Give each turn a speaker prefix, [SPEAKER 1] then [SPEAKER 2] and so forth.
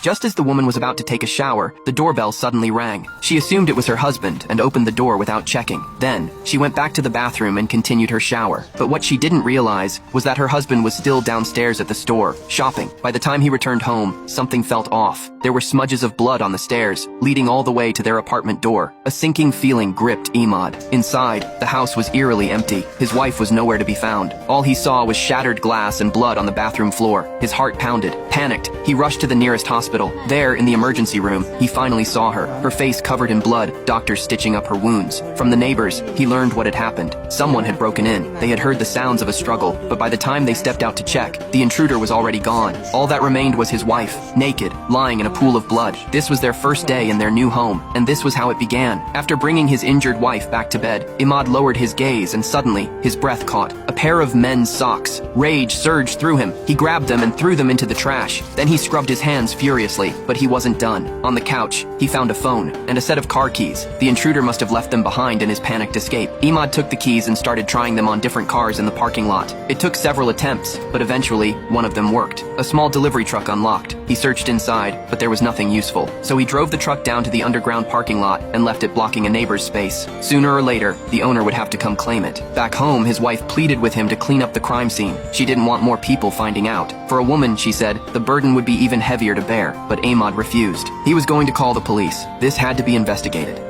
[SPEAKER 1] Just as the woman was about to take a shower, the doorbell suddenly rang. She assumed it was her husband and opened the door without checking. Then, she went back to the bathroom and continued her shower. But what she didn't realize was that her husband was still downstairs at the store, shopping. By the time he returned home, something felt off. There were smudges of blood on the stairs, leading all the way to their apartment door. A sinking feeling gripped Imad. Inside, the house was eerily empty. His wife was nowhere to be found. All he saw was shattered glass and blood on the bathroom floor. His heart pounded. Panicked, he rushed to the nearest hospital. There, in the emergency room, he finally saw her. Her face covered in blood, doctors stitching up her wounds. From the neighbors, he learned what had happened. Someone had broken in. They had heard the sounds of a struggle, but by the time they stepped out to check, the intruder was already gone. All that remained was his wife, naked, lying in a pool of blood. This was their first day in their new home, and this was how it began. After bringing his injured wife back to bed, Imad lowered his gaze and suddenly, his breath caught. A pair of men's socks. Rage surged through him. He grabbed them and threw them into the trash. Then he scrubbed his hands furiously, but he wasn't done. On the couch, he found a phone and a set of car keys. The intruder must have left them behind in his panicked escape. Imad took the keys and started trying them on different cars in the parking lot. It took several attempts, but eventually, one of them worked. A small delivery truck unlocked. He searched inside, but there was nothing useful. So he drove the truck down to the underground parking lot and left it blocking a neighbor's space. Sooner or later, the owner would have to come claim it. Back home, his wife pleaded with him to clean up the crime scene. She didn't want more people finding out. For a woman, she said, the burden would be even heavier to bear, but Imad refused. He was going to call the police. This had to be investigated.